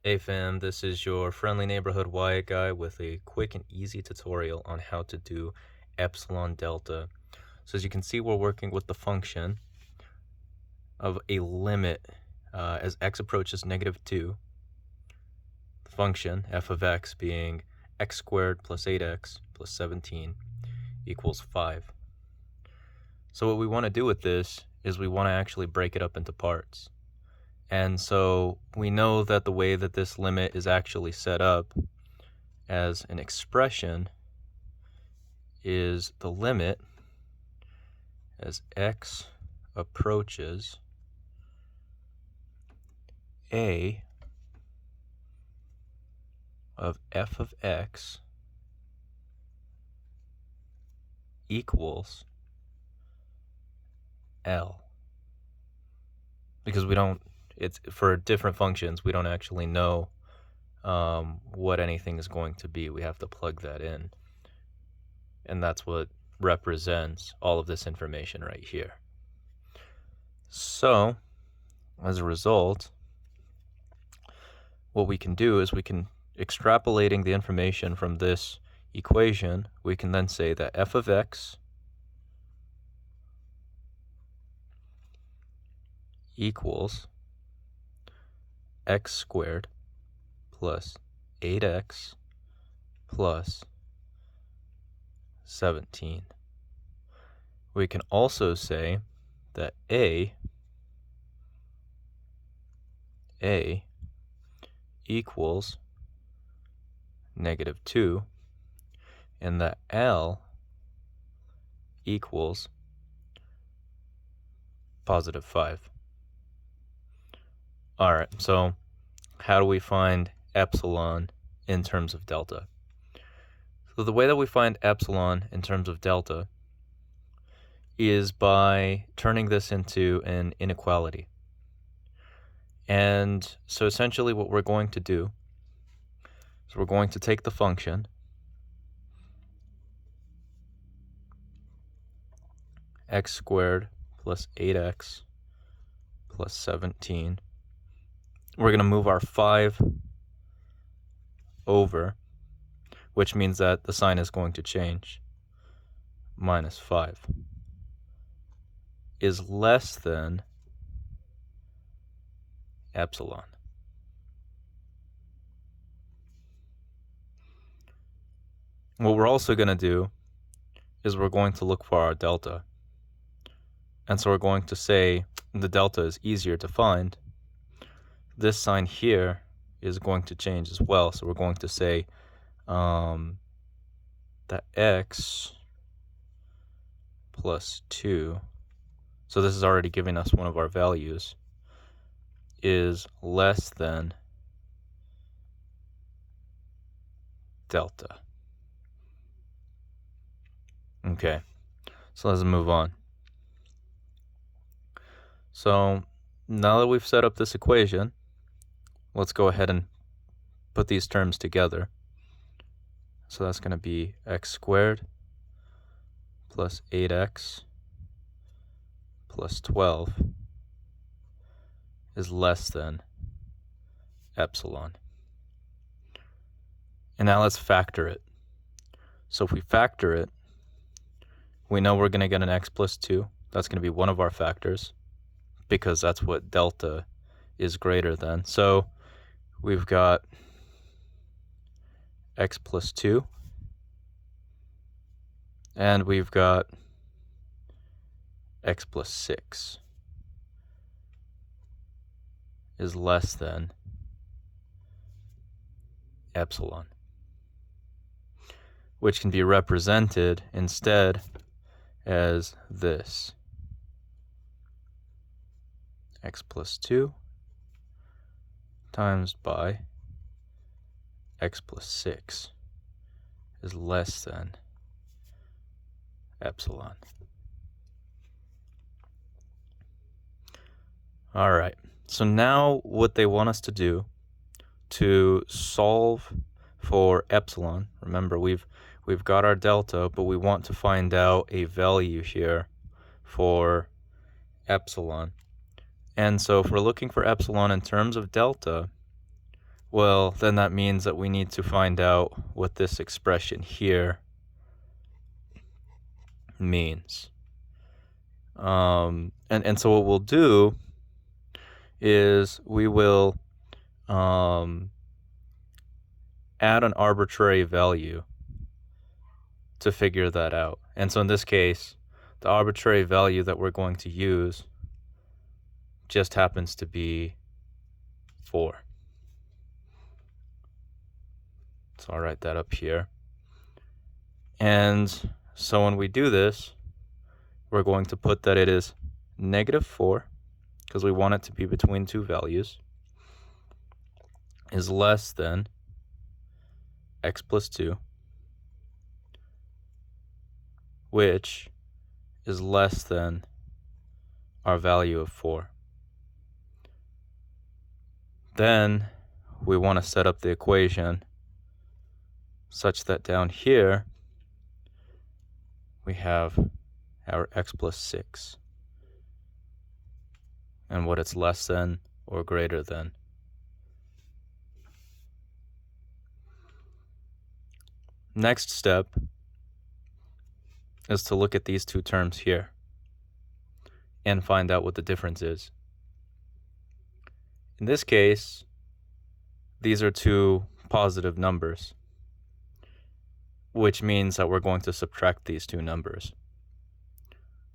Hey fam, this is your friendly neighborhood Wyatt guy with a quick and easy tutorial on how to do Epsilon Delta. So as you can see, we're working with the function of a limit as x approaches -2. The function f of x being x squared plus 8x plus 17 equals 5. So what we want to do with this is we want to actually break it up into parts. And so we know that the way that this limit is actually set up as an expression is the limit as x approaches a of f of x equals L. Because it's for different functions, we don't actually know what anything is going to be. We have to plug that in. And that's what represents all of this information right here. So, as a result, what we can do is we can, extrapolating the information from this equation, we can then say that f of x equals x squared plus 8x plus 17. We can also say that a equals -2 and that L equals +5. All right, so how do we find epsilon in terms of delta? So the way that we find epsilon in terms of delta is by turning this into an inequality. And so essentially what we're going to do is we're going to take the function x squared plus 8x plus 17. We're going to move our 5 over, which means that the sign is going to change. -5 is less than epsilon. What we're also going to do is we're going to look for our delta. And so we're going to say the delta is easier to find. This sign here is going to change as well. So we're going to say that x plus 2, so this is already giving us one of our values, is less than delta. Okay, so let's move on. So now that we've set up this equation, let's go ahead and put these terms together. So that's going to be x squared plus 8x plus 12 is less than epsilon. And now let's factor it. So if we factor it, we know we're going to get an x plus 2. That's going to be one of our factors because that's what delta is greater than. So we've got x plus 2, and we've got x plus 6 is less than epsilon, which can be represented instead as this: x plus 2 times by x plus 6 is less than epsilon. All right, so now what they want us to do to solve for epsilon, remember we've got our delta, but we want to find out a value here for epsilon. And so if we're looking for epsilon in terms of delta, Well, then that means that we need to find out what this expression here means. And so what we'll do is we will add an arbitrary value to figure that out. And so in this case, the arbitrary value that we're going to use just happens to be 4. So I'll write that up here. And so when we do this, we're going to put that it is -4, because we want it to be between two values, is less than x plus 2, which is less than our value of 4. Then we want to set up the equation such that down here we have our x plus 6 and what it's less than or greater than. Next step is to look at these two terms here and find out what the difference is. In this case, these are two positive numbers, which means that we're going to subtract these two numbers.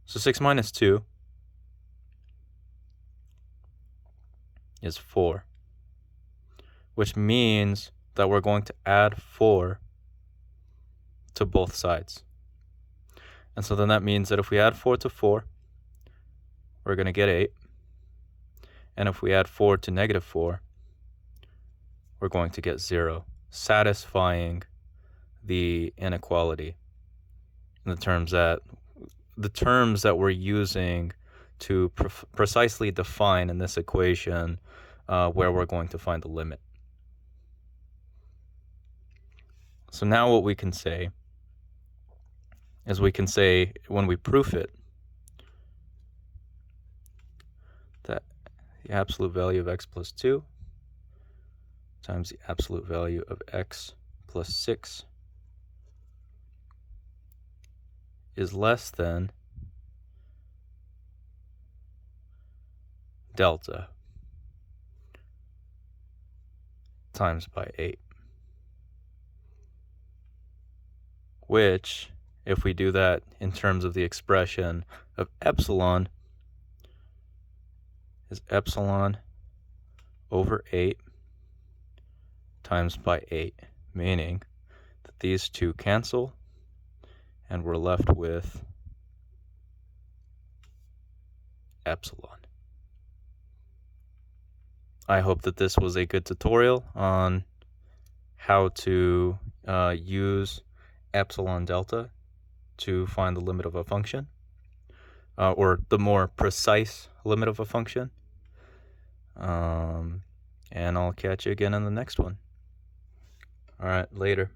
So 6 minus 2 is 4, which means that we're going to add 4 to both sides. And so then that means that if we add 4 to 4, we're going to get 8. And if we add 4 to -4, we're going to get 0, satisfying the inequality in the terms that we're using to precisely define in this equation where we're going to find the limit. So now what we can say is we can say, when we proof it, that the absolute value of x plus 2 times the absolute value of x plus 6 is less than delta times by 8, which, if we do that in terms of the expression of epsilon, is epsilon over 8 times by 8, meaning that these two cancel and we're left with epsilon. I hope that this was a good tutorial on how to use epsilon delta to find the limit of a function, or the more precise limit of a function. And I'll catch you again in the next one. All right, later.